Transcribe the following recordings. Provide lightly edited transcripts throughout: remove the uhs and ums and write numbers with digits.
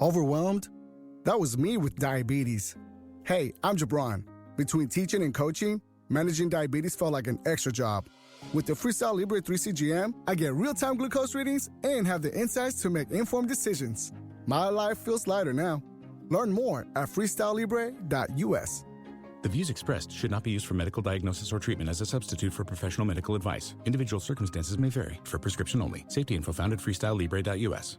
Overwhelmed? That was me with diabetes. Hey, I'm Jabron. Between teaching and coaching, managing diabetes felt like an extra job. With the Freestyle Libre 3 CGM, I get real-time glucose readings and have the insights to make informed decisions. My life feels lighter now. Learn more at freestylelibre.us. The views expressed should not be used for medical diagnosis or treatment as a substitute for professional medical advice. Individual circumstances may vary. For prescription only. Safety info found at freestylelibre.us.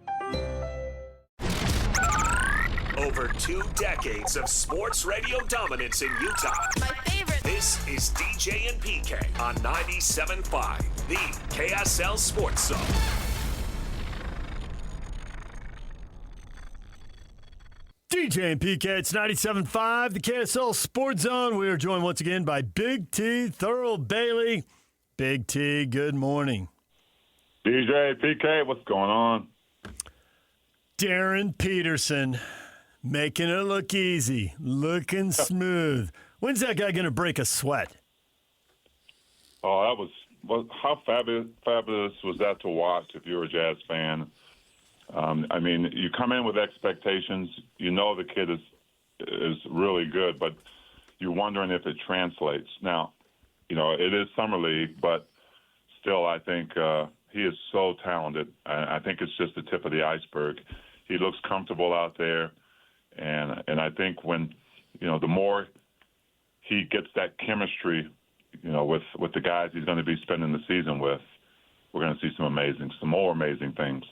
Over 2 decades of sports radio dominance in Utah. My favorite. This is DJ and PK on 97.5, the KSL Sports Zone. DJ and PK, it's 97.5, the KSL Sports Zone. We are joined once again by Big T, Thurl Bailey. Big T, good morning. DJ, PK, what's going on? Darryn Peterson, making it look easy, looking smooth. When's that guy going to break a sweat? Oh, how fabulous was that to watch if you're a Jazz fan? I mean, you come in with expectations. You know the kid is really good, but you're wondering if it translates. Now, you know, it is Summer League, but still I think he is so talented. I think it's just the tip of the iceberg. He looks comfortable out there, and I think when, you know, the more he gets that chemistry, you know, with the guys he's going to be spending the season with, we're going to see some more amazing things.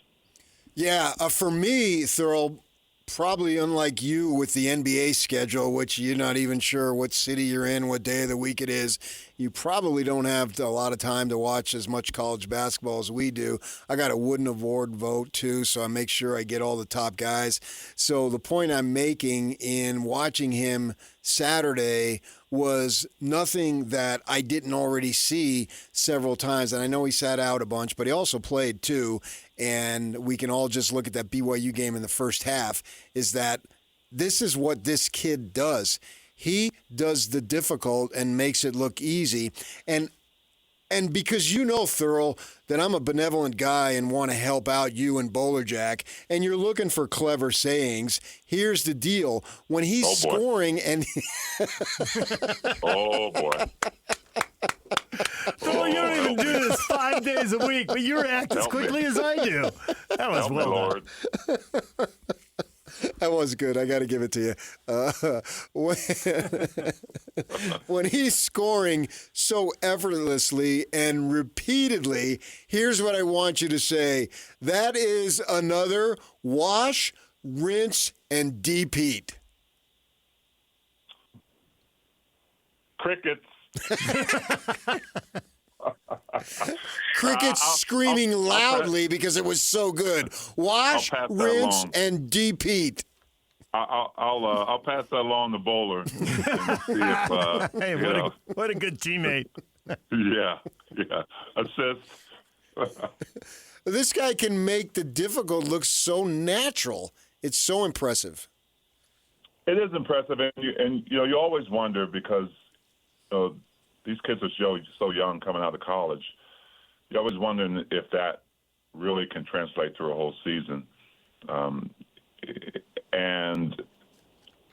Yeah, for me, Thurl, probably unlike you with the NBA schedule, which you're not even sure what city you're in, what day of the week it is, you probably don't have a lot of time to watch as much college basketball as we do. I got a Wooden Award vote, too, so I make sure I get all the top guys. So the point I'm making in watching him Saturday was nothing that I didn't already see several times. And I know he sat out a bunch, but he also played, too. And we can all just look at that BYU game in the first half, is that this is what this kid does. He does the difficult and makes it look easy. And because you know, Thurl, that I'm a benevolent guy and want to help out you and Bowler Jack, and you're looking for clever sayings, here's the deal. When he's scoring and... Oh, boy. Thurl, you don't even do this 5 days a week, but you react as quickly as I do. That was well done. That was good. I got to give it to you. When he's scoring so effortlessly and repeatedly, here's what I want you to say. That is another wash, rinse, and depeat. Crickets. Crickets screaming loudly because it was so good. Wash, rinse, and depeat. I'll pass that along to Bowler. And see if, hey, what a good teammate. Yeah. Assist. This guy can make the difficult look so natural. It's so impressive. It is impressive, and you always wonder because these kids are so young coming out of college. You're always wondering if that really can translate through a whole season. And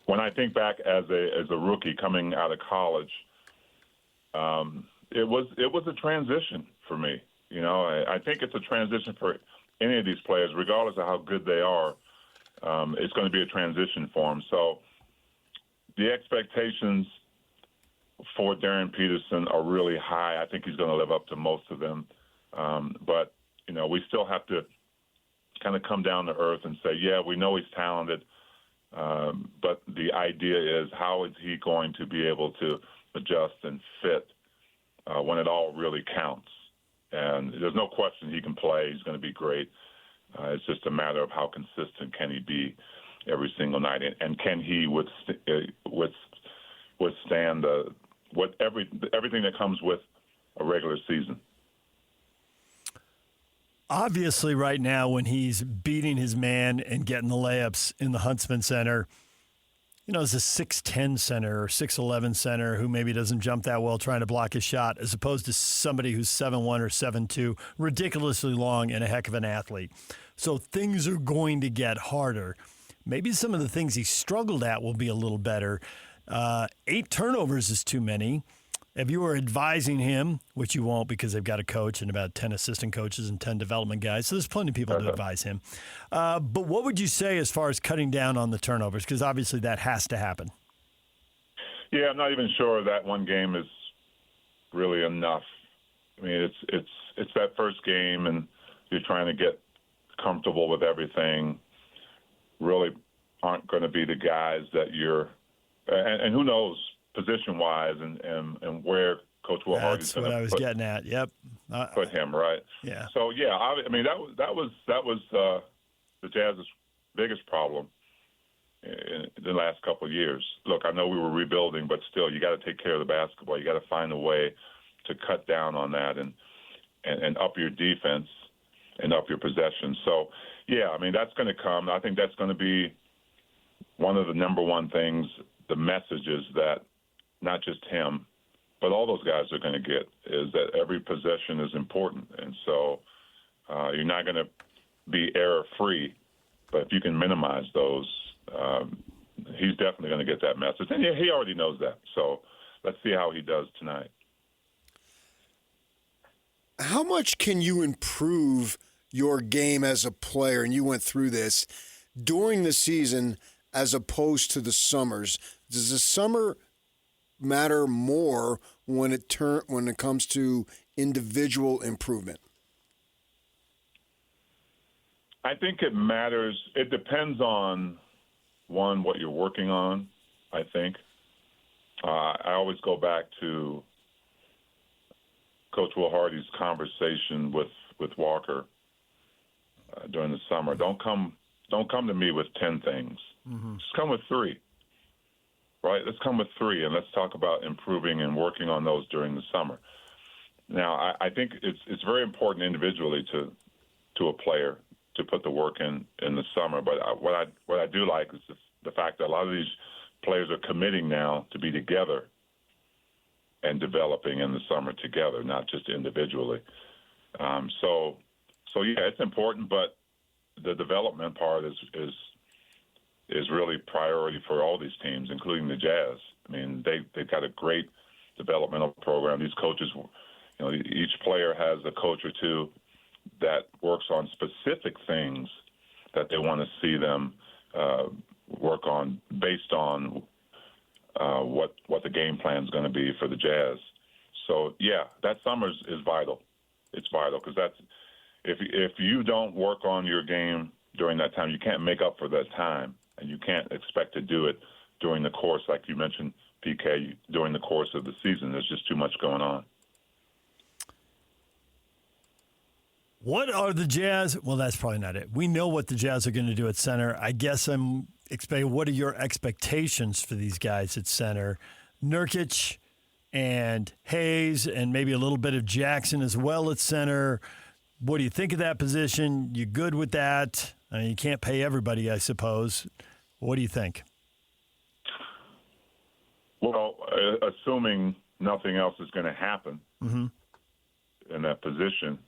when I think back as a rookie coming out of college, it was a transition for me. You know, I think it's a transition for any of these players, regardless of how good they are. It's going to be a transition for them. So the expectations for Darryn Peterson are really high. I think he's going to live up to most of them. But, you know, we still have to kind of come down to earth and say, yeah, we know he's talented, but the idea is how is he going to be able to adjust and fit when it all really counts? And there's no question he can play. He's going to be great. It's just a matter of how consistent can he be every single night, and can he withstand everything that comes with a regular season. Obviously, right now, when he's beating his man and getting the layups in the Huntsman Center, you know, as a 6'10 center or 6'11 center who maybe doesn't jump that well trying to block his shot, as opposed to somebody who's 7'1 or 7'2, ridiculously long and a heck of an athlete. So things are going to get harder. maybe some of the things he struggled at will be a little better. 8 turnovers is too many. If you were advising him, which you won't because they've got a coach and about 10 assistant coaches and 10 development guys, so there's plenty of people to advise him. But what would you say as far as cutting down on the turnovers? Because obviously that has to happen. Yeah, I'm not even sure that one game is really enough. I mean, it's that first game, and you're trying to get comfortable with everything. Really aren't going to be the guys that you're, and who knows position-wise and where Coach Will Hardy's going to That's what I was getting at. Yep. Put him right. Yeah. So yeah, I mean that was the Jazz's biggest problem in the last couple of years. Look, I know we were rebuilding, but still, you got to take care of the basketball. You got to find a way to cut down on that and up your defense and up your possession. So yeah, I mean that's going to come. I think that's going to be one of the number one things, the messages that not just him, but all those guys are going to get is that every possession is important. And so you're not going to be error-free, but if you can minimize those, he's definitely going to get that message. And he already knows that. So let's see how he does tonight. How much can you improve your game as a player, and you went through this, during the season as opposed to the summers? Does the summer matter more when it comes to individual improvement? I think it matters. It depends on, one, what you're working on, I think. I always go back to Coach Will Hardy's conversation with Walker during the summer. Don't come to me with 10 things. Mm-hmm. Just come with 3. Right? Let's come with 3, and let's talk about improving and working on those during the summer. Now, I think it's very important individually to a player to put the work in the summer. But what I do like is the fact that a lot of these players are committing now to be together and developing in the summer together, not just individually. So yeah, it's important, but the development part is really priority for all these teams, including the Jazz. I mean, they've got a great developmental program. These coaches, each player has a coach or two that works on specific things that they want to see them work on based on what the game plan is going to be for the Jazz. So, yeah, that summer is vital. It's vital because if you don't work on your game during that time, you can't make up for that time. And you can't expect to do it during the course, like you mentioned, PK, during the course of the season. There's just too much going on. What are the Jazz? Well, that's probably not it. We know what the Jazz are going to do at center. I guess I'm expecting, what are your expectations for these guys at center? Nurkic and Hayes and maybe a little bit of Jackson as well at center. What do you think of that position? You good with that? I mean, you can't pay everybody, I suppose. What do you think? Well, assuming nothing else is going to happen in that position,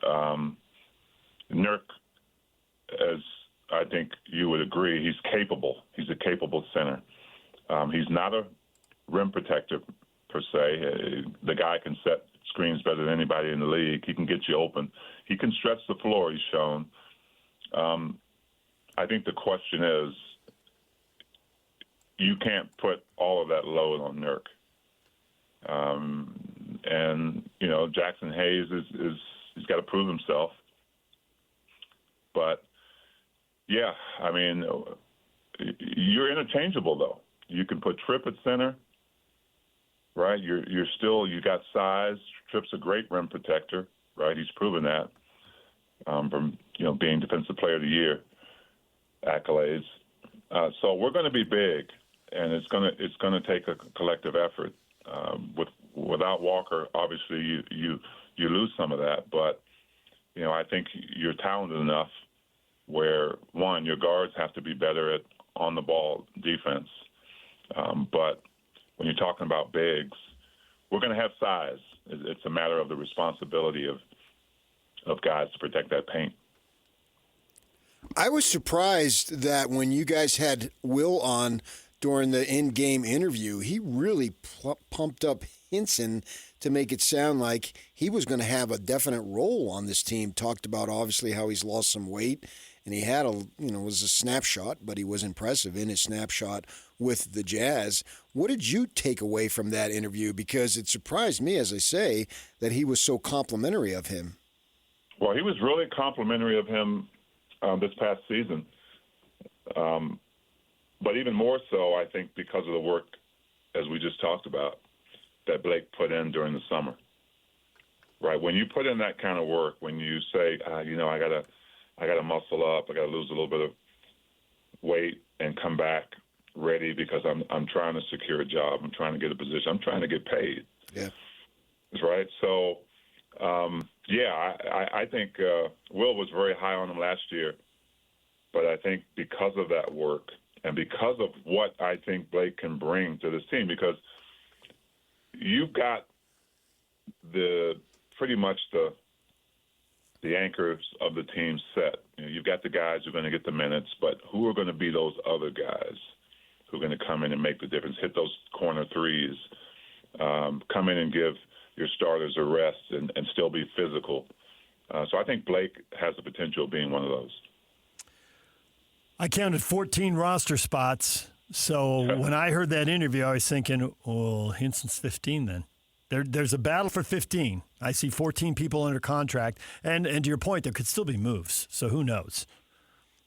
Nurk, as I think you would agree, he's capable. He's a capable center. He's not a rim protector per se. The guy can set screens better than anybody in the league. He can get you open. He can stretch the floor, he's shown. I think the question is, you can't put all of that load on Nurk. And, Jackson Hayes he's got to prove himself. But, yeah, I mean, you're interchangeable, though. You can put Tripp at center, right? You got size. Tripp's a great rim protector, right? He's proven that from, being Defensive Player of the Year accolades. So we're going to be big, and it's going to take a collective effort. Without Walker, obviously you lose some of that, but I think you're talented enough where, one, your guards have to be better at on the ball defense, but when you're talking about bigs, we're going to have size. It's a matter of the responsibility of guys to protect that paint. I was surprised that when you guys had Will on during the in-game interview, he really pumped up Hinson to make it sound like he was going to have a definite role on this team. Talked about obviously how he's lost some weight, and he had was a snapshot, but he was impressive in his snapshot with the Jazz. What did you take away from that interview? Because it surprised me, as I say, that he was so complimentary of him. Well, he was really complimentary of him this past season. But even more so, I think, because of the work, as we just talked about, that Blake put in during the summer. Right? When you put in that kind of work, when you say, I gotta muscle up, I gotta lose a little bit of weight and come back ready because I'm trying to secure a job, I'm trying to get a position, I'm trying to get paid. Yeah. Right? So, I think Will was very high on him last year, but I think because of that work and because of what I think Blake can bring to this team, because you've got pretty much the anchors of the team set. You've got the guys who are going to get the minutes, but who are going to be those other guys who are going to come in and make the difference, hit those corner threes, come in and give your starters a rest and still be physical. So I think Blake has the potential of being one of those. I counted 14 roster spots. So when I heard that interview, I was thinking, well, Hinson's 15 then. There's a battle for 15. I see 14 people under contract. And to your point, there could still be moves. So who knows?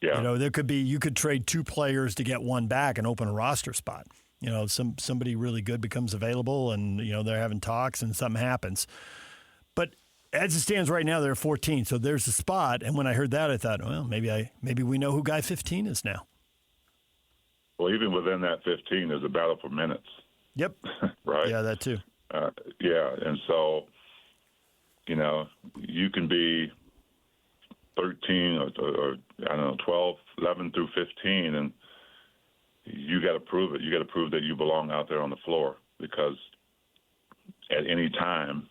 Yeah. You could trade 2 players to get 1 back and open a roster spot. Somebody really good becomes available and, they're having talks and something happens. But as it stands right now, there are 14. So there's a spot. And when I heard that, I thought, well, maybe we know who guy 15 is now. Well, even within that 15, there's a battle for minutes. Yep. Right? Yeah, that too. And so, you can be 13 or 12, 11 through 15, and you got to prove it. You got to prove that you belong out there on the floor, because at any time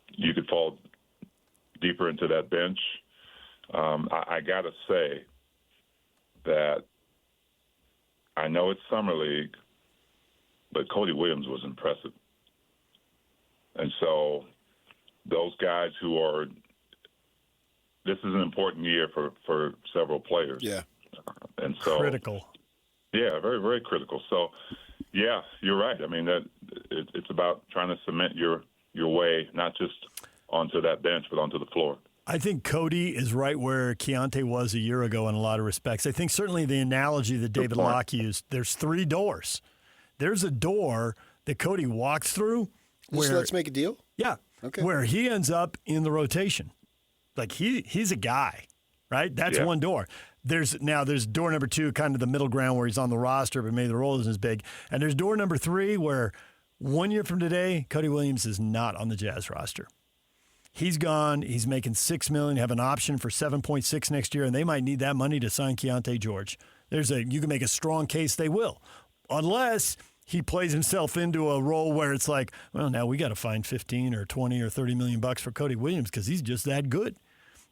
you could fall deeper into that bench. I got to say that I know it's Summer League, but Cody Williams was impressive. And so those guys this is an important year for several players. Yeah. And so critical. Yeah, very, very critical. So, yeah, you're right. I mean, it's about trying to cement your way, not just onto that bench, but onto the floor. I think Cody is right where Keontae was a year ago in a lot of respects. I think certainly the analogy that David Locke used, there's 3 doors. There's a door that Cody walks through. Let's make a deal? Yeah. Okay. Where he ends up in the rotation. Like he's a guy, right? That's one door. There's door number 2, kind of the middle ground where he's on the roster, but maybe the role isn't as big. And there's door number 3 where 1 year from today, Cody Williams is not on the Jazz roster. He's gone. He's making $6 million, have an option for $7.6 next year, and they might need that money to sign Keontae George. You can make a strong case they will, unless he plays himself into a role where it's like, well, now we got to find 15 or 20 or 30 million bucks for Cody Williams because he's just that good.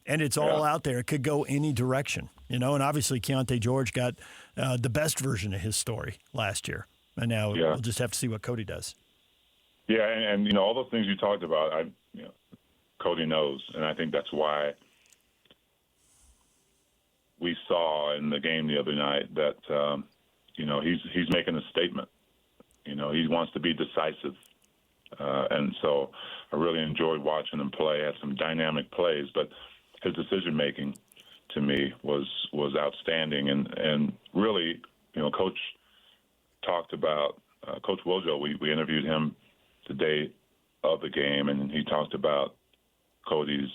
And it's all out there. It could go any direction, and obviously Keontae George got the best version of his story last year. And now we'll just have to see what Cody does. Yeah, and all those things you talked about, Cody knows, and I think that's why we saw in the game the other night that he's making a statement. He wants to be decisive, and so I really enjoyed watching him play. Had some dynamic plays, but his decision making to me was outstanding, and really, Coach talked about Coach Wojo. We interviewed him the day of the game, and he talked about Cody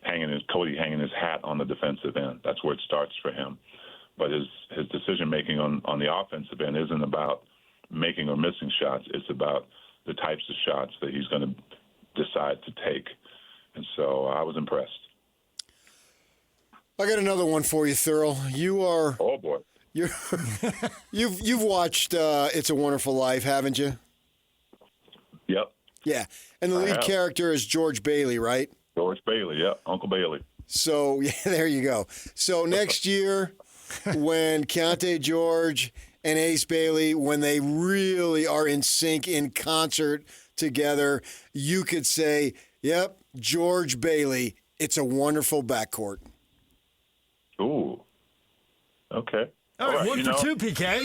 hanging his hat on the defensive end. That's where it starts for him. But his decision making on the offensive end isn't about making or missing shots. It's about the types of shots that he's going to decide to take. And so I was impressed. I got another one for you, Thurl. You are. Oh boy. You've watched It's a Wonderful Life, haven't you? Yep. Yeah, and the lead character is George Bailey, right? George Bailey, yeah, Uncle Bailey. So, yeah, there you go. So next year, when Keontae George and Ace Bailey, when they really are in sync, in concert together, you could say, yep, George Bailey, it's a wonderful backcourt. Ooh. Okay. All right, one for two, PK.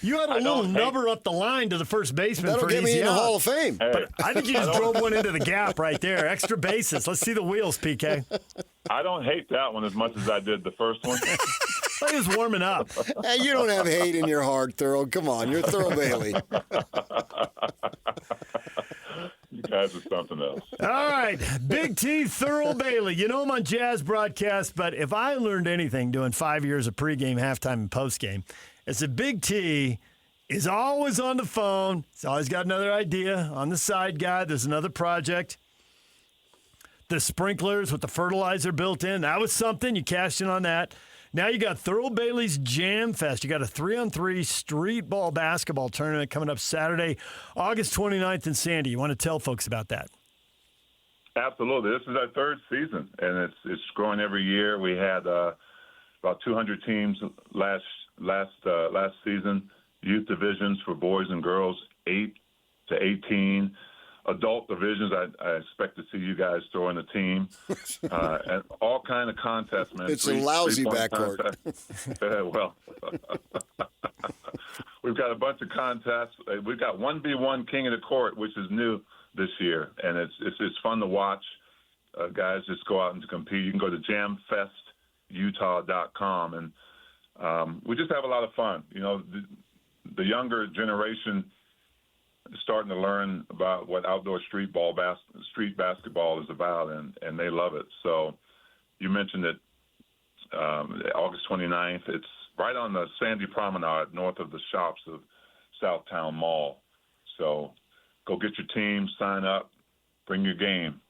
You had a little nubber up the line to the first baseman. That'll get me in the Hall of Fame. Hey, But I think you just drove one into the gap right there. Extra bases. Let's see the wheels, PK. I don't hate that one as much as I did the first one. He was warming up. Hey, you don't have hate in your heart, Thurl. Come on, you're Thurl Bailey. You guys are something else. All right, Big T, Thurl Bailey. You know him on Jazz broadcast, but if I learned anything doing 5 years of pregame, halftime, and postgame, it's that Big T is always on the phone. He's always got another idea on the side guy. There's another project. The sprinklers with the fertilizer built in, that was something. You cashed in on that. Now you got Thurl Bailey's Jam Fest. You got a 3-on-3 street ball basketball tournament coming up Saturday, August 29th in Sandy. You want to tell folks about that? Absolutely. This is our third season, and it's growing every year. We had about 200 teams last season, youth divisions for boys and girls, 8 to 18. Adult divisions, I expect to see you guys throwing a team, and all kind of contests, man. It's a lousy backcourt. Well, we've got a bunch of contests. We've got 1v1 King of the Court, which is new this year, and it's fun to watch. Guys just go out and compete. You can go to jamfestutah.com, and we just have a lot of fun. You know, the younger generation starting to learn about what outdoor street basketball is about, and they love it. So you mentioned it, August 29th. It's right on the Sandy Promenade north of the shops of Southtown Mall. So go get your team, sign up, bring your game.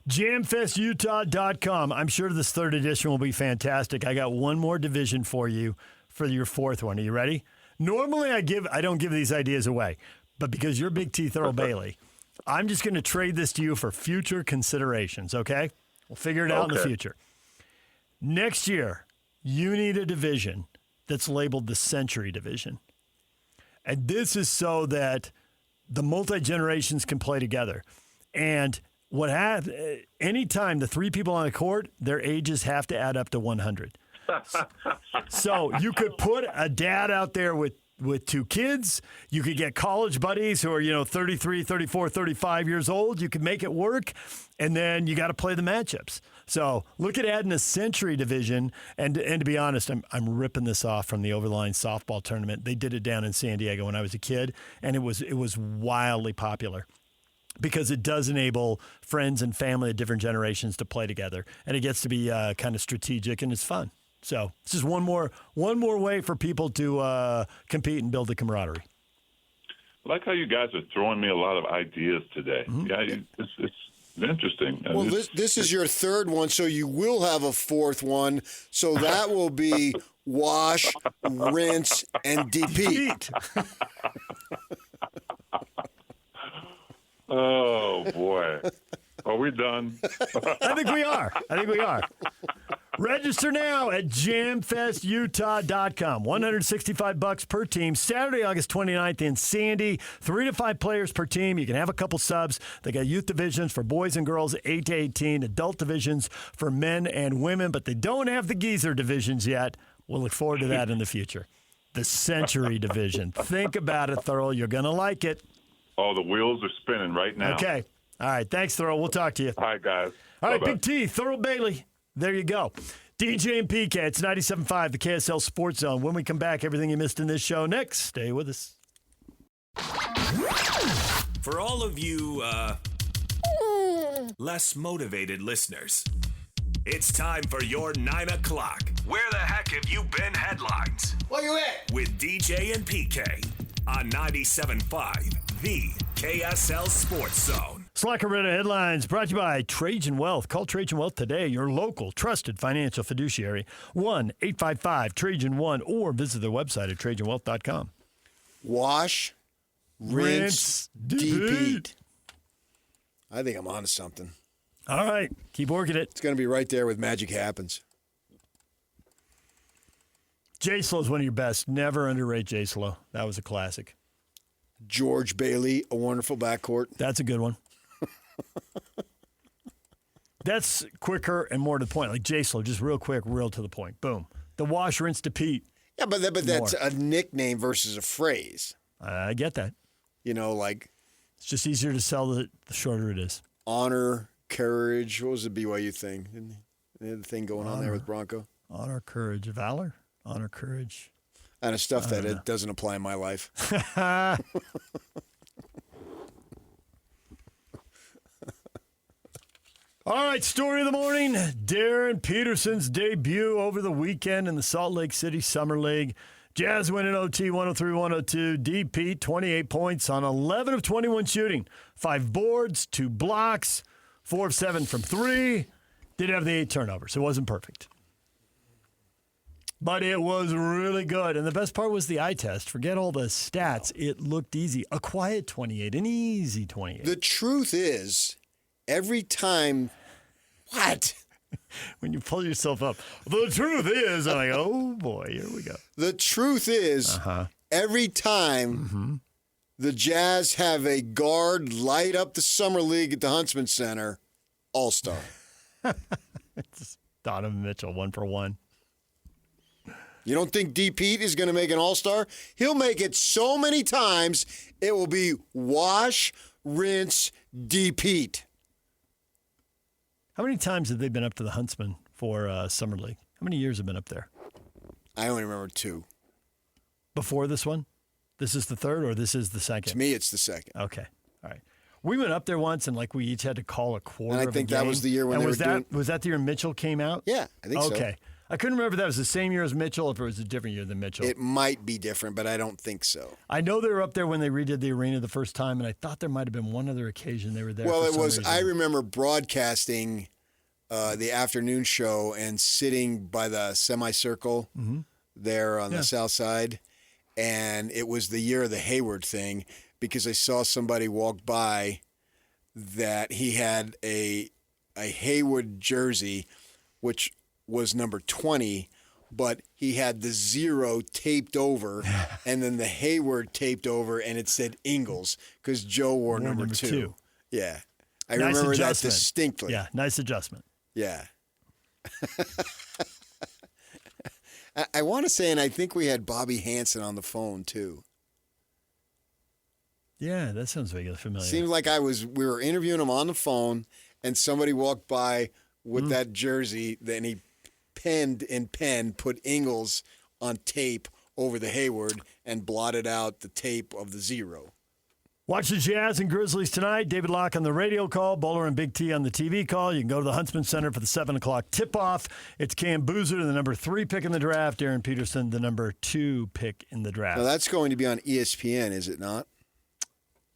Jamfestutah.com. I'm sure this third edition will be fantastic. I got one more division for you for your fourth one. Are you ready? Normally, I don't give these ideas away, but because you're Big T, Thurl Bailey, I'm just going to trade this to you for future considerations, okay? We'll figure it out in the future. Next year, you need a division that's labeled the Century Division. And this is so that the multi-generations can play together. And anytime the three people on the court, their ages have to add up to 100. So you could put a dad out there with two kids. You could get college buddies who are, 33, 34, 35 years old. You could make it work, and then you got to play the matchups. So look at adding a Century Division. And to be honest, I'm ripping this off from the Overline softball tournament. They did it down in San Diego when I was a kid, and it was wildly popular, because it does enable friends and family of different generations to play together, and it gets to be kind of strategic, and it's fun. So it's just one more way for people to compete and build the camaraderie. I like how you guys are throwing me a lot of ideas today. Mm-hmm. Yeah, it's interesting. Well, this is your third one, so you will have a fourth one. So that will be wash, rinse, and depeat. Oh, boy. Are we done? I think we are. Register now at jamfestutah.com. $165 per team. Saturday, August 29th in Sandy. 3 to 5 players per team. You can have a couple subs. They got youth divisions for boys and girls, 8 to 18. Adult divisions for men and women, but they don't have the geezer divisions yet. We'll look forward to that in the future. The Century Division. Think about it, Thurl. You're going to like it. Oh, the wheels are spinning right now. Okay. All right. Thanks, Thurl. We'll talk to you. All right, guys. All right, Bye-bye. Big T, Thurl Bailey. There you go. DJ and PK, it's 97.5, the KSL Sports Zone. When we come back, everything you missed in this show next. Stay with us. For all of you, less motivated listeners, it's time for your 9 o'clock. Where the heck have you been headlines? Where you at? With DJ and PK on 97.5, the KSL Sports Zone. Slacker Reddit headlines brought to you by Trajan Wealth. Call Trajan Wealth today, your local trusted financial fiduciary. 1-855-TRAJAN-1 or visit their website at TrajanWealth.com. Wash, rinse, depeat. I think I'm onto something. All right. Keep working it. It's going to be right there with Magic Happens. J Slow is one of your best. Never underrate J Slow. That was a classic. George Bailey, a wonderful backcourt. That's a good one. That's quicker and more to the point. Like J Slow, just real quick, real to the point. Boom. The wash, rinse, repeat. Yeah, but that's a nickname versus a phrase. I get that. Like it's just easier to sell the shorter it is. Honor, courage. What was the BYU thing? They had the thing going on there with Bronco. Honor, courage, valor. Honor, courage. Kind of stuff that it doesn't apply in my life. All right, story of the morning. Darryn Peterson's debut over the weekend in the Salt Lake City Summer League. Jazz win in OT 103-102. D. Pete, 28 points on 11 of 21 shooting. 5 boards, 2 blocks, 4 of 7 from 3. Did have the 8 turnovers. It wasn't perfect. But it was really good. And the best part was the eye test. Forget all the stats. It looked easy. A quiet 28, an easy 28. The truth is, every time, what? When you pull yourself up, the truth is, I'm like, oh boy, here we go. The truth is, every time the Jazz have a guard light up the Summer League at the Huntsman Center, all-star. It's Donovan Mitchell, 1 for 1. You don't think D. Pete is going to make an all-star? He'll make it so many times, it will be wash, rinse, D. Pete. How many times have they been up to the Huntsman for Summer League? How many years have been up there? I only remember 2. Before this one? This is the third or this is the second? To me, it's the second. Okay. All right. We went up there once and we each had to call a quarter And I of a think game. that was the year when they were doing... Was that the year Mitchell came out? Yeah, I think so. Okay. I couldn't remember if that was the same year as Mitchell or if it was a different year than Mitchell. It might be different, but I don't think so. I know they were up there when they redid the arena the first time, and I thought there might have been one other occasion they were there. Well, for it some was. reason. I remember broadcasting the afternoon show and sitting by the semicircle there on the south side, and it was the year of the Hayward thing because I saw somebody walk by that he had a Hayward jersey, which was number 20, but he had the 0 taped over and then the Hayward taped over, and it said Ingles because Joe wore number 2. Yeah. I remember that distinctly. Yeah, nice adjustment. Yeah. I want to say, and I think we had Bobby Hansen on the phone too. Yeah, that sounds vaguely familiar. Seems like we were interviewing him on the phone, and somebody walked by with that jersey, then he penned in pen, put Ingles on tape over the Hayward and blotted out the tape of the 0. Watch the Jazz and Grizzlies tonight. David Locke on the radio call, Bowler and Big T on the TV call. You can go to the Huntsman Center for the 7 o'clock tip-off. It's Cam Boozer, the number 3 pick in the draft. Darryn Peterson, the number 2 pick in the draft. Now, that's going to be on ESPN, is it not?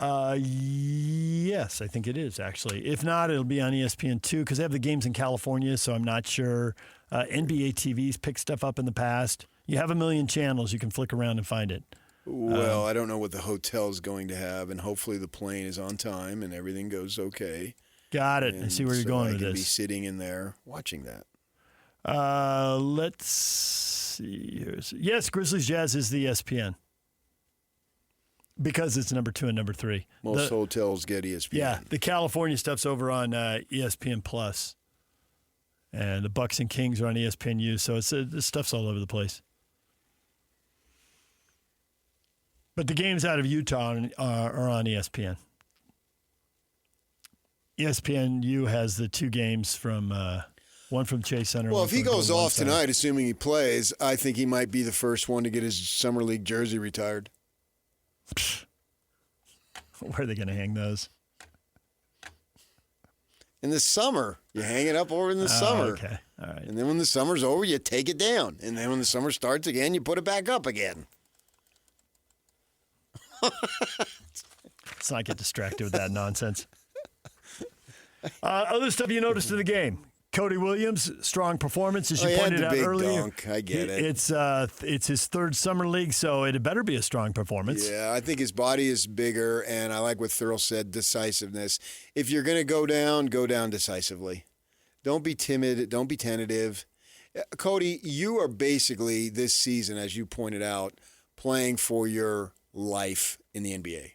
Yes, I think it is, actually. If not, it'll be on ESPN2 because they have the games in California, so I'm not sure. NBA TV's picked stuff up in the past. You have a million channels. You can flick around and find it. Well, I don't know what the hotel's going to have, and hopefully the plane is on time and everything goes okay. Got it. And I see where you're going with I can this. be sitting in there watching that. Let's see. Yes, Grizzlies Jazz is the ESPN. Because it's number 2 and number 3. Most hotels get ESPN. Yeah, the California stuff's over on ESPN Plus, and the Bucks and Kings are on ESPNU. So this stuff's all over the place. But the games out of Utah are on ESPN. ESPNU has the 2 games from one from Chase Center. Well, if he goes off Center. tonight, assuming he plays, I think he might be the first one to get his Summer League jersey retired. Where are they going to hang those? In the summer. You hang it up over in the summer. Okay, all right. And then when the summer's over, you take it down. And then when the summer starts again, you put it back up again. Let's not get distracted with that nonsense. Other stuff you noticed in the game. Cody Williams, strong performance, as you he had pointed the out big earlier. dunk. I get it. It's his third summer league, so it better be a strong performance. Yeah, I think his body is bigger, and I like what Thurl said, decisiveness. If you're going to go down decisively. Don't be timid. Don't be tentative. Cody, you are basically this season, as you pointed out, playing for your life in the NBA.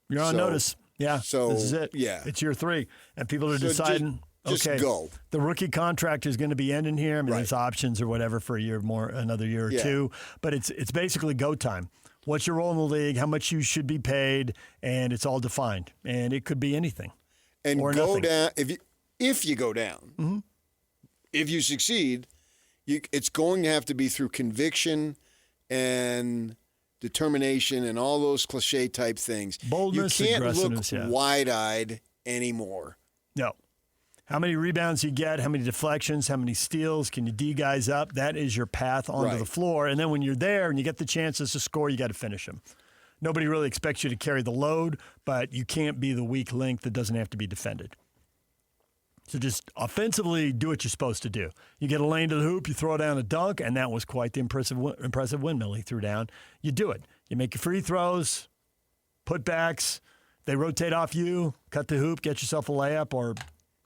You're on notice. Yeah, So, this is it. yeah. It's year 3, and people are deciding, just okay, go. the rookie contract is going to be ending here. I mean, Right. there's options or whatever for a year more, another year or Yeah. two, but it's basically go time. What's your role in the league, how much you should be paid, and it's all defined. And it could be anything. And or go nothing. down. If you go down, if you succeed, it's going to have to be through conviction and determination and all those cliche type things. Boldness, you can't look aggressiveness, yeah. wide-eyed anymore. No. How many rebounds you get, how many deflections, how many steals, can you D guys up? That is your path onto Right. the floor. And then when you're there and you get the chances to score, you got to finish them. Nobody really expects you to carry the load, but you can't be the weak link that doesn't have to be defended. So just offensively do what you're supposed to do. You get a lane to the hoop, you throw down a dunk, and that was quite the impressive windmill he threw down. You do it. You make your free throws, putbacks. They rotate off you, cut the hoop, get yourself a layup, or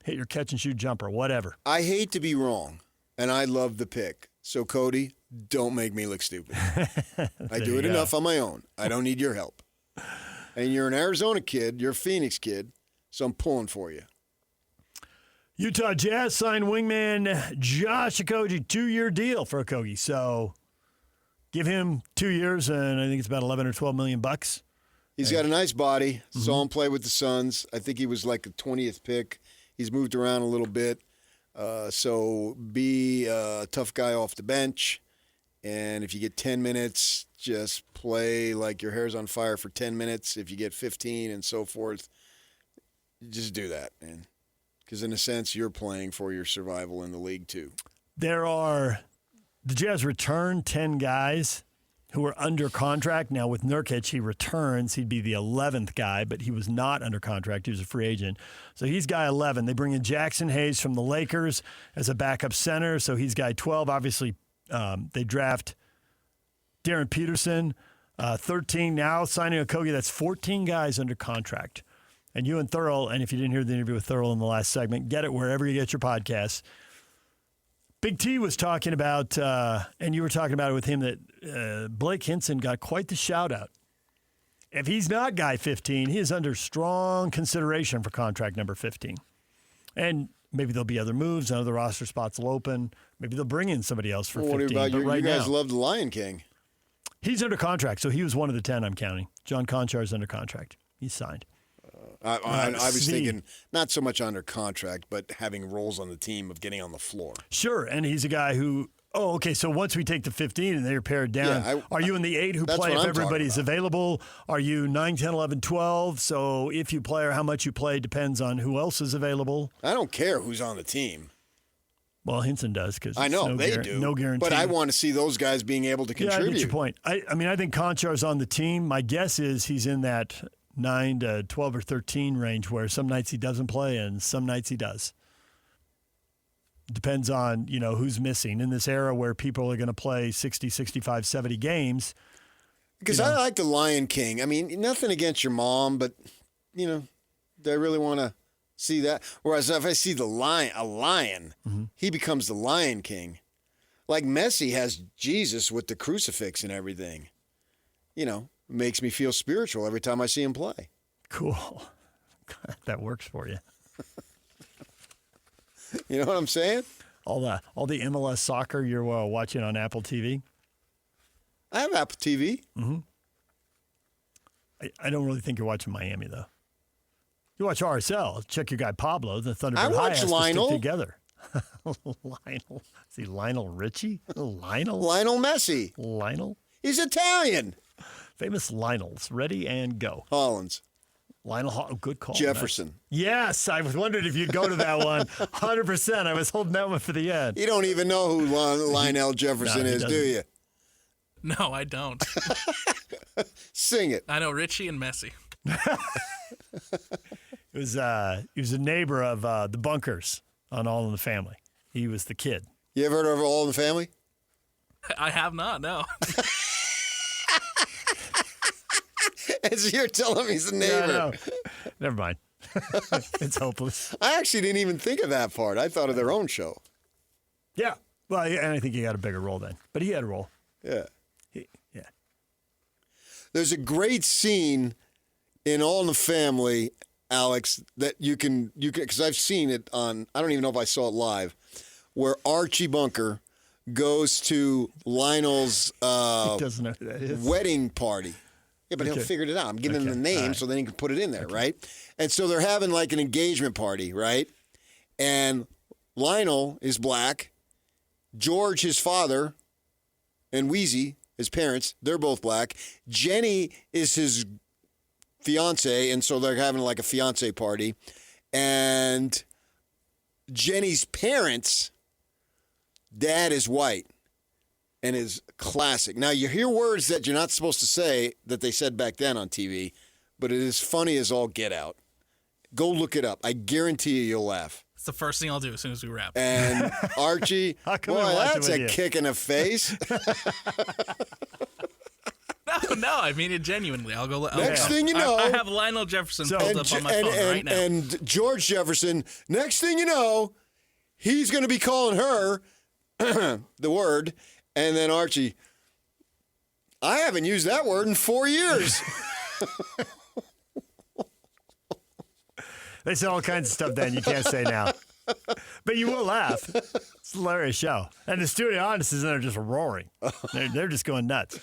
hit your catch-and-shoot jumper, whatever. I hate to be wrong, and I love the pick. So, Cody, don't make me look stupid. I do it enough on my own. I don't need your help. And you're an Arizona kid. You're a Phoenix kid, so I'm pulling for you. Utah Jazz signed wingman Josh Okogie, 2-year deal for Okogie. So give him 2 years, and I think it's about $11 or $12 million. He's got a nice body. Saw him play with the Suns. I think he was like the 20th pick. He's moved around a little bit. So be a tough guy off the bench. And if you get 10 minutes, just play like your hair's on fire for 10 minutes. If you get 15 and so forth, just do that, man. Because in a sense, you're playing for your survival in the league too. The Jazz returned 10 guys who were under contract. Now with Nurkic, he returns. He'd be the 11th guy, but he was not under contract. He was a free agent. So he's guy 11. They bring in Jackson Hayes from the Lakers as a backup center. So he's guy 12. Obviously, they draft Darryn Peterson, 13. Now signing Okogie, that's 14 guys under contract. And you and Thurl, and if you didn't hear the interview with Thurl in the last segment, get it wherever you get your podcasts. Big T was talking about, and you were talking about it with him, that Blake Hinson got quite the shout-out. If he's not guy 15, he is under strong consideration for contract number 15. And maybe there'll be other moves, and other roster spots will open. Maybe they'll bring in somebody else for 15. What about but right you guys now, love the Lion King. he's under contract, so he was one of the 10 I'm counting. John Konchar's under contract. He's signed. I was thinking not so much under contract, but having roles on the team of getting on the floor. Sure, and he's a guy who, okay, so once we take the 15 and they're pared down, are you in the 8 who play if everybody's available? Are you 9, 10, 11, 12? So if you play or how much you play depends on who else is available. I don't care who's on the team. Well, Hinson does because I know they do. No guarantee. But I want to see those guys being able to contribute. Yeah, I get your point. I mean, I think Konchar's on the team. My guess is he's in that 9 to 12 or 13 range where some nights he doesn't play and some nights he does. Depends on, who's missing. In this era where people are going to play 60, 65, 70 games. Because I like the Lion King. I mean, nothing against your mom, but, do I really want to see that? Whereas if I see a lion, he becomes the Lion King. Like Messi has Jesus with the crucifix and everything. Makes me feel spiritual every time I see him play. Cool. That works for you. You know what I'm saying? All the MLS soccer you're watching on Apple TV? I have Apple TV. Mm-hmm. I don't really think you're watching Miami, though. You watch RSL. Check your guy Pablo. The Thunderbird I watch High has Lionel. to stick together. Lionel. Is he Lionel Richie? Lionel? Lionel Messi. Lionel? He's Italian. Famous Lionels. Ready and go. Hollins. Lionel, good call. Jefferson. Yes, I was wondering if you'd go to that one. 100%. I was holding that one for the end. You don't even know who Lionel Jefferson is, do you? No, I don't. Sing it. I know Richie and Messi. It He was a neighbor of the Bunkers on All in the Family. He was the kid. You ever heard of All in the Family? I have not, no. As you're telling me he's a neighbor. No. Never mind. It's hopeless. I actually didn't even think of that part. I thought of their own show. Yeah. Well, and I think he got a bigger role then. But he had a role. Yeah. Yeah. There's a great scene in All in the Family, Alex, that you can because I've seen it on, I don't even know if I saw it live, where Archie Bunker goes to Lionel's He doesn't know who that is. wedding party. Yeah, but he'll figure it out. I'm giving him the name so then he can put it in there, right? And so they're having like an engagement party, right? And Lionel is black. George, his father, and Wheezy, his parents, they're both black. Jenny is his fiance, and so they're having like a fiance party. And Jenny's parents, dad is white and is classic. Now, you hear words that you're not supposed to say that they said back then on TV, but it is funny as all get out. Go look it up. I guarantee you'll laugh. It's the first thing I'll do as soon as we wrap. And Archie, boy, that's a kick in the face. No, I mean it genuinely. I'll go. Next thing you know, I have Lionel Jefferson pulled up on my phone right now. And George Jefferson, next thing you know, he's going to be calling her the word. And then Archie, I haven't used that word in 4 years. They said all kinds of stuff then you can't say now. But you will laugh. It's a hilarious show. And the studio audiences are just roaring. They're just going nuts.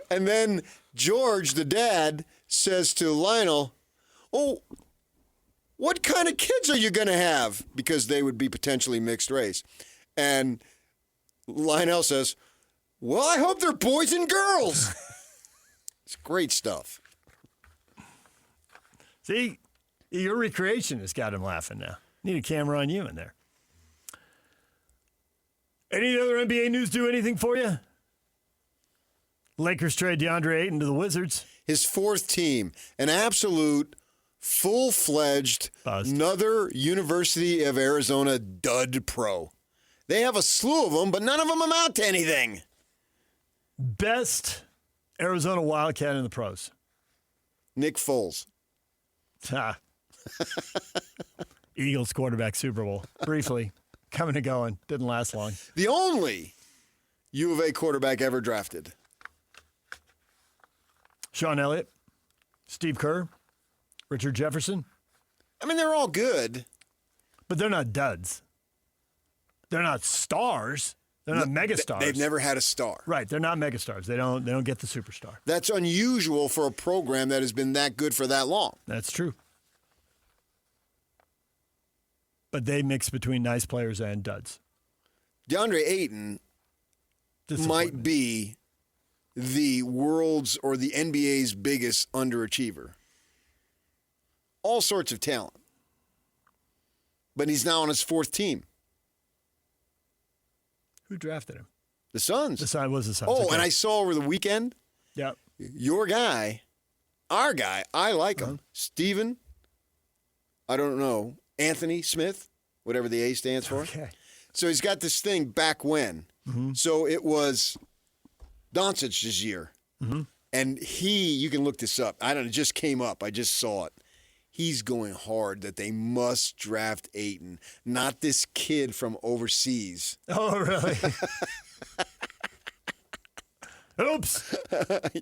And then George, the dad, says to Lionel, oh, what kind of kids are you going to have? Because they would be potentially mixed race. And Lionel says, well, I hope they're boys and girls. It's great stuff. See, your recreation has got him laughing now. Need a camera on you in there. Any other NBA news do anything for you? Lakers trade DeAndre Ayton to the Wizards. His fourth team, an absolute full-fledged, another University of Arizona dud pro. They have a slew of them, but none of them amount to anything. Best Arizona Wildcat in the pros. Nick Foles. Eagles quarterback Super Bowl. Briefly. Coming and going. Didn't last long. The only U of A quarterback ever drafted. Sean Elliott, Steve Kerr, Richard Jefferson. I mean, they're all good. But they're not duds. They're not stars. They're not megastars. They've never had a star. Right. They're not megastars. They don't get the superstar. That's unusual for a program that has been that good for that long. That's true. But they mix between nice players and duds. DeAndre Ayton might be the world's or the NBA's biggest underachiever. All sorts of talent. But he's now on his fourth team. Who drafted him? The Suns. The Suns was the Suns. Oh, okay. and I saw over the weekend, your guy, our guy, I like him, Steven, I don't know, Anthony Smith, whatever the A stands for. Okay. So he's got this thing back when. Mm-hmm. So it was Doncic's year. Mm-hmm. And you can look this up. I don't know, it just came up. I just saw it. He's going hard that they must draft Ayton, not this kid from overseas. Oh, really? Oops.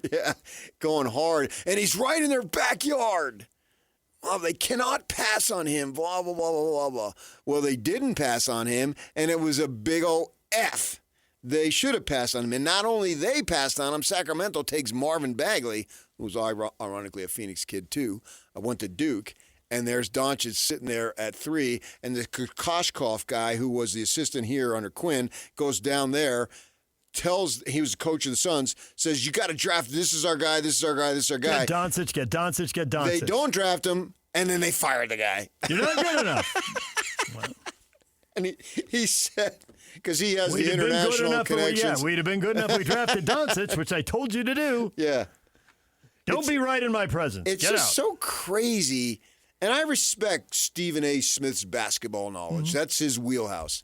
Yeah, going hard. And he's right in their backyard. Oh, they cannot pass on him, blah, blah, blah, blah, blah, blah. Well, they didn't pass on him, and it was a big old F. They should have passed on him. And not only they passed on him, Sacramento takes Marvin Bagley, who's ironically a Phoenix kid too. I went to Duke, and there's Doncic sitting there at 3, and the Koshkov guy, who was the assistant here under Quinn, goes down there, he was the coach of the Suns, says, you got to draft, this is our guy, this is our guy, this is our guy. Get Doncic. They don't draft him, and then they fire the guy. You're not good enough. Well. And he said, because he has the international connections. We'd have been good enough if we drafted Doncic, which I told you to do. Yeah. Don't be right in my presence. It's Get just out. so crazy And I respect Stephen A. Smith's basketball knowledge. Mm-hmm. That's his wheelhouse.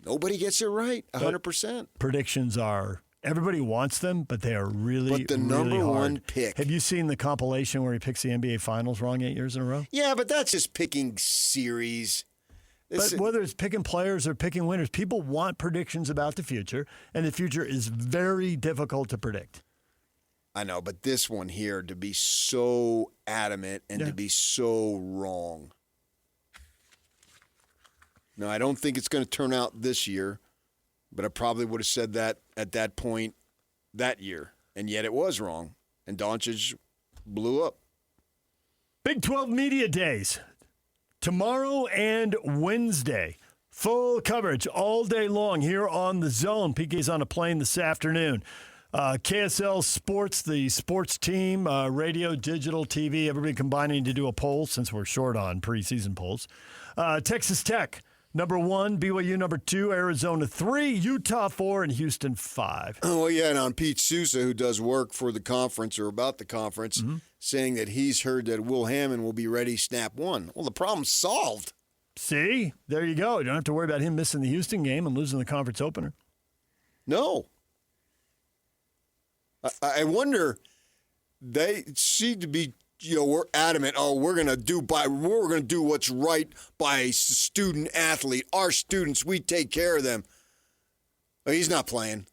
Nobody gets it right 100%. Predictions are, everybody wants them, but they are really, But the number really hard. one pick. Have you seen the compilation where he picks the NBA Finals wrong 8 years in a row? Yeah, but that's just picking series. But whether it's picking players or picking winners, people want predictions about the future, and the future is very difficult to predict. I know, but this one here, to be so adamant and to be so wrong. No, I don't think it's going to turn out this year, but I probably would have said that at that point that year, and yet it was wrong, and Doncic blew up. Big 12 Media Days, tomorrow and Wednesday. Full coverage all day long here on The Zone. PK's on a plane this afternoon. KSL Sports, the sports team, radio, digital, TV, everybody combining to do a poll since we're short on preseason polls. Texas Tech, number 1, BYU number 2, Arizona 3, Utah 4, and Houston 5. Oh, yeah, and on Pete Sousa, who does work for the conference or about the conference, saying that he's heard that Will Hammond will be ready snap 1. Well, the problem's solved. See? There you go. You don't have to worry about him missing the Houston game and losing the conference opener. No. I wonder, they seem to be, we're adamant. Oh, we're going to do what's right by a student athlete. Our students, we take care of them. But he's not playing.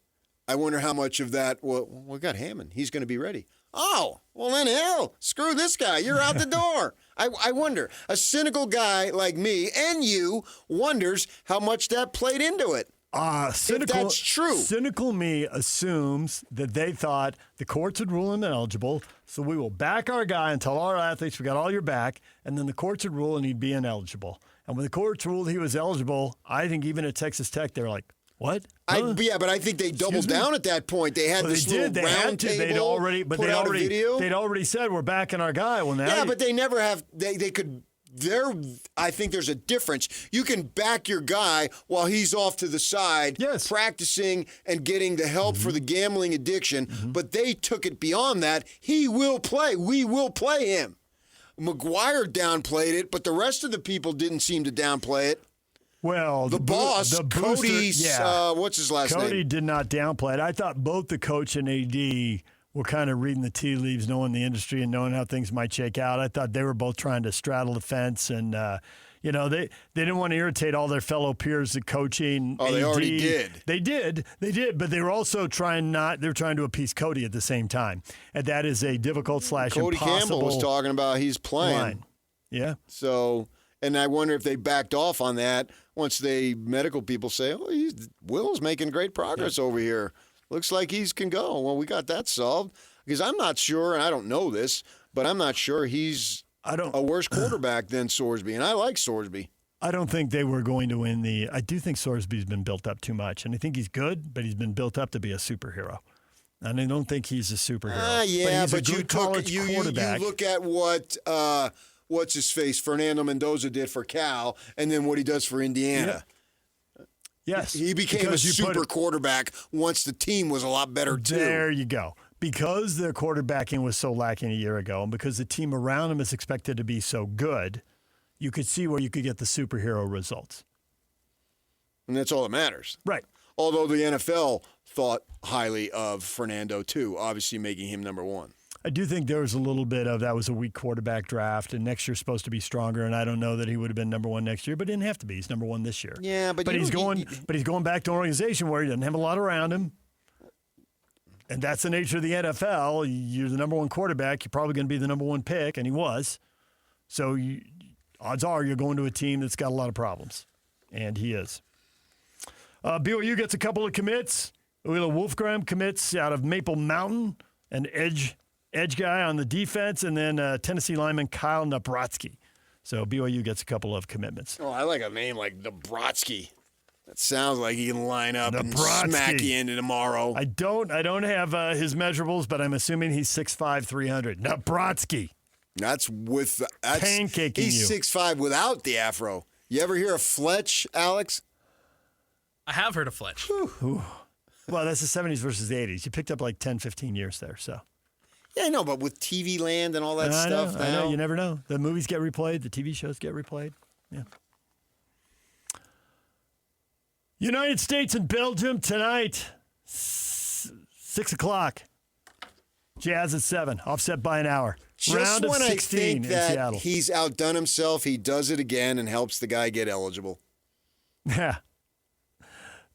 I wonder how much of that. Well, we got Hammond. He's going to be ready. Oh, well then hell, screw this guy. You're out the door. I wonder. A cynical guy like me and you wonders how much that played into it. If that's true. Cynical me assumes that they thought the courts would rule him ineligible, so we will back our guy and tell our athletes we got all your back, and then the courts would rule and he'd be ineligible. And when the courts ruled he was eligible, I think even at Texas Tech, they were like, what? Huh? But I think they doubled down at that point. They had this little round table. They'd already said we're backing our guy. Well, now but they never have. They could. I think there's a difference. You can back your guy while he's off to the side, practicing and getting the help for the gambling addiction. But they took it beyond that. He will play. We will play him. McGuire downplayed it, but the rest of the people didn't seem to downplay it. Well, the boss, Cody's, what's his last name? Cody did not downplay it. I thought both the coach and AD were kind of reading the tea leaves, knowing the industry and knowing how things might shake out. I thought they were both trying to straddle the fence, and they didn't want to irritate all their fellow peers at coaching. Oh, AD. they already did. They did, but they were also trying to appease Cody at the same time, and that is a difficult / Cody Campbell was talking about he's playing. Line. Yeah. So, and I wonder if they backed off on that once medical people say, oh, Will's making great progress over here. Looks like he can go. Well, we got that solved. Because I'm not sure, and I don't know this, but I'm not sure he's a worse quarterback than Sorsby. And I like Sorsby. I don't think they were going to win I do think Sorsby's been built up too much. And I think he's good, but he's been built up to be a superhero. And I don't think he's a superhero. But you look at what what's his face, Fernando Mendoza did for Cal, and then what he does for Indiana. Yeah. Yes. He became a super quarterback once the team was a lot better, too. There you go. Because their quarterbacking was so lacking a year ago, and because the team around him is expected to be so good, you could see where you could get the superhero results. And that's all that matters. Right. Although the NFL thought highly of Fernando, too, obviously making him number 1. I do think there was a little bit of that was a weak quarterback draft, and next year's supposed to be stronger. And I don't know that he would have been number 1 next year, but he didn't have to be. He's number 1 this year. Yeah, but he's going back to an organization where he doesn't have a lot around him, and that's the nature of the NFL. You're the number 1 quarterback. You're probably going to be the number 1 pick, and he was. So odds are you're going to a team that's got a lot of problems, and he is. BYU gets a couple of commits. Willa Wolfgram commits out of Maple Mountain, an edge guy on the defense, and then Tennessee lineman Kyle Nabrotsky. So BYU gets a couple of commitments. Oh, I like a name like Nabrotsky. That sounds like he can line up and smack you into tomorrow. I don't have his measurables, but I'm assuming he's 6'5", 300. Nabrotsky. That's pancaking he's you. 6'5" without the afro. You ever hear of Fletch, Alex? I have heard of Fletch. Well, that's the 70s versus the 80s. You picked up like 10, 15 years there, so. Yeah, I know, but with TV Land and all that stuff now. I know, you never know. The movies get replayed, the TV shows get replayed. Yeah. United States and Belgium tonight, 6 o'clock. Jazz at 7, offset by an hour. Just Round of when 16 I think in that Seattle. he's outdone himself, he does it again and helps the guy get eligible. Yeah.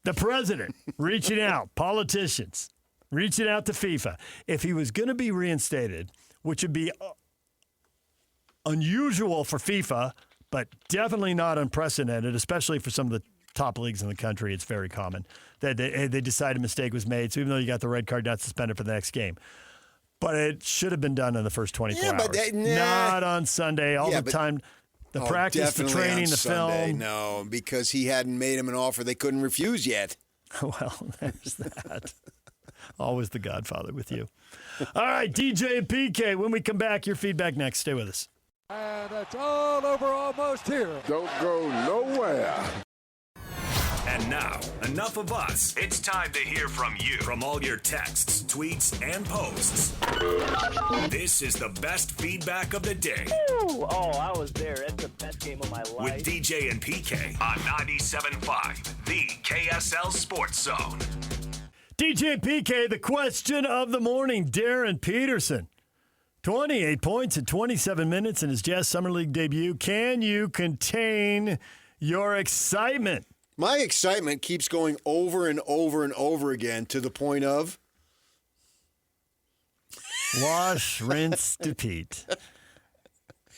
The president reaching out, politicians reaching out to FIFA. If he was going to be reinstated, which would be unusual for FIFA, but definitely not unprecedented, especially for some of the top leagues in the country, it's very common that they decide a mistake was made. So even though you got the red card, not suspended for the next game. But it should have been done in the first 24 hours. But not on Sunday. All the time. The practice, the training, the Sunday, film. No, because he hadn't made him an offer they couldn't refuse yet. Well, there's that. Always the Godfather with you. All right, DJ and PK, when we come back, your feedback next. Stay with us. And it's all over almost here. Don't go nowhere. And now, enough of us. It's time to hear from you. From all your texts, tweets, and posts. This is the best feedback of the day. Ooh, I was there. That's the best game of my life. With DJ and PK on 97.5, the KSL Sports Zone. DJ and PK, the question of the morning. Darryn Peterson, 28 points in 27 minutes in his Jazz Summer League debut. Can you contain your excitement? My excitement keeps going over and over and over again to the point of wash, rinse, repeat.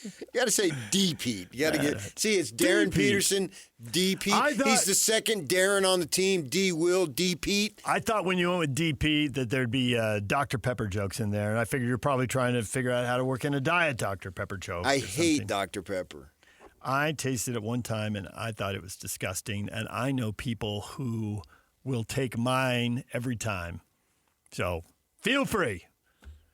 You got to say D-Pete. You got to see, it's Darryn Peterson, D-Pete. He's the second Darryn on the team, D-Will, D-Pete. I thought when you went with D-Pete that there'd be Dr. Pepper jokes in there, and I figured you're probably trying to figure out how to work in a Diet Dr. Pepper joke. I hate Dr. Pepper. I tasted it one time, and I thought it was disgusting, and I know people who will take mine every time. So feel free.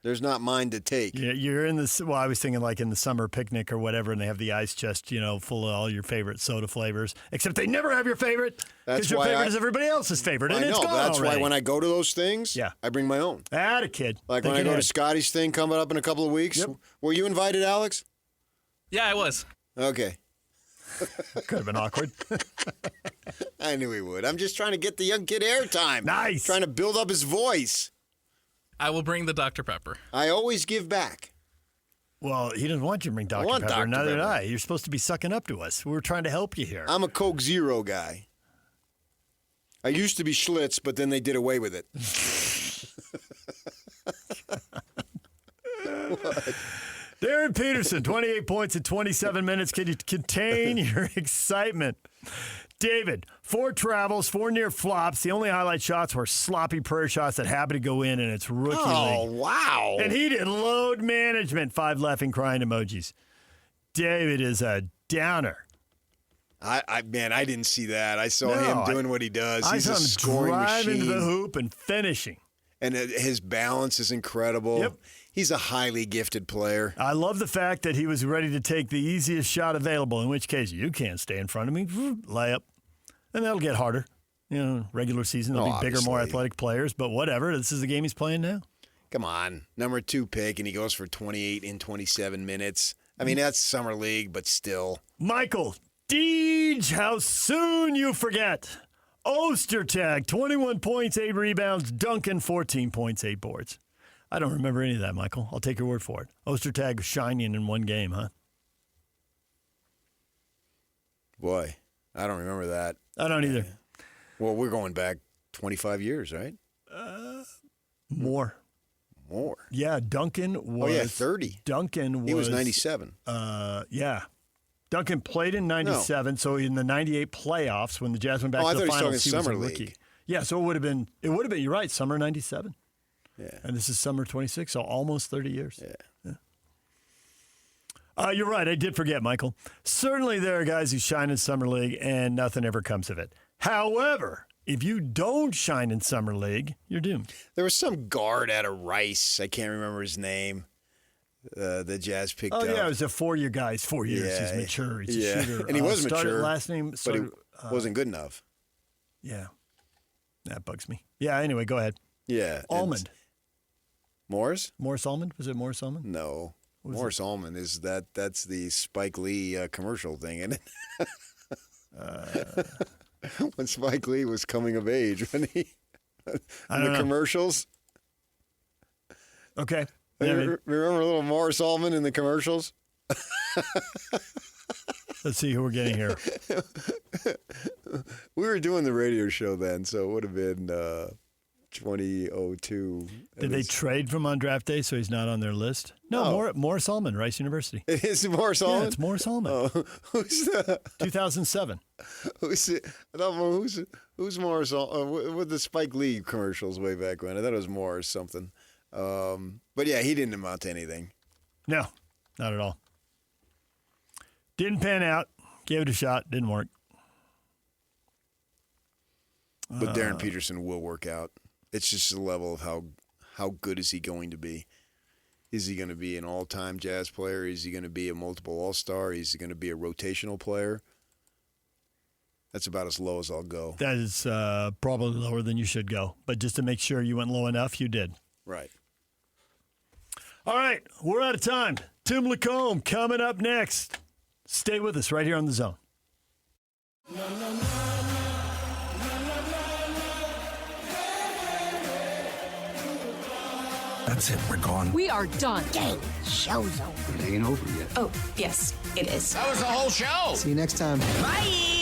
There's not mine to take. Yeah, you're in this. Well, I was thinking like in the summer picnic or whatever, and they have the ice chest, full of all your favorite soda flavors. Except they never have your favorite because your favorite is everybody else's favorite, and it's gone That's already. why when I go to those things, I bring my own. Atta kid. Like when I go to Scotty's thing coming up in a couple of weeks. Yep. Were you invited, Alex? Yeah, I was. Okay. Could have been awkward. I knew he would. I'm just trying to get the young kid airtime. Nice. Trying to build up his voice. I will bring the Dr. Pepper. I always give back. Well, he doesn't want you to bring Dr. Pepper. Dr. Neither did Pepper. I. You're supposed to be sucking up to us. We were trying to help you here. I'm a Coke Zero guy. I used to be Schlitz, but then they did away with it. What? Darryn Peterson, 28 points in 27 minutes. Can you contain your excitement? David, 4 travels, 4 near flops. The only highlight shots were sloppy prayer shots that happened to go in its rookie league. Oh, wow. And he did load management. 5 laughing, crying emojis. David is a downer. I didn't see that. I saw him doing what he does. He's I a saw him scoring driving machine. to the hoop and finishing. And his balance is incredible. Yep. He's a highly gifted player. I love the fact that he was ready to take the easiest shot available, in which case you can't stay in front of me. Layup. And that'll get harder. Regular season, there'll be bigger, more athletic players, but whatever. This is the game he's playing now. Come on. Number 2 pick, and he goes for 28 in 27 minutes. I mean, that's Summer League, but still. Michael, Deej, how soon you forget. Ostertag, 21 points, 8 rebounds. Duncan, 14 points, 8 boards. I don't remember any of that, Michael. I'll take your word for it. Ostertag was shining in one game, huh? Boy, I don't remember that. I don't either. Well, we're going back 25 years, right? More. Yeah, Duncan was... 30. Duncan was... He was 97. Yeah. Duncan played in 97, so in the 98 playoffs, when the Jazz went back to the finals, he was a rookie. League. Yeah, so it would have been, you're right, summer 97. Yeah. And this is summer 26, so almost 30 years. Yeah. You're right, I did forget, Michael. Certainly there are guys who shine in Summer League, and nothing ever comes of it. However, if you don't shine in Summer League, you're doomed. There was some guard out of Rice. I can't remember his name. The Jazz picked up. Oh, yeah, it was a 4-year guy. He's 4 years. He's mature. He's a shooter. And he was mature. Last name, but he wasn't good enough. Yeah. That bugs me. Yeah, anyway, go ahead. Yeah. Almond. Morris? Morris Ullman? Was it Morris Ullman? No. Morris Ullman is that's the Spike Lee commercial thing, isn't it? When Spike Lee was coming of age, when he the commercials. Okay. Remember little Morris Ullman in the commercials? Let's see who we're getting here. We were doing the radio show then, so it would have been 2002. Did they trade from on draft day so he's not on their list? No, Morris Ullman, Rice University. It is Morris Ullman? Yeah, it's Morris Ullman. Oh, who's the 2007. Who's Morris Ullman? With the Spike Lee commercials way back when. I thought it was Morris something. But yeah, he didn't amount to anything. No, not at all. Didn't pan out. Gave it a shot. Didn't work. But Darryn Peterson will work out. It's just the level of how good is he going to be? Is he going to be an all-time Jazz player? Is he going to be a multiple all-star? Is he going to be a rotational player? That's about as low as I'll go. That is probably lower than you should go. But just to make sure you went low enough, you did. Right. All right, we're out of time. Tim Lacombe coming up next. Stay with us right here on The Zone. That's it. We're gone. We are done. Gang, show's over. It ain't over yet. Oh, yes, it is. That was the whole show. See you next time. Bye.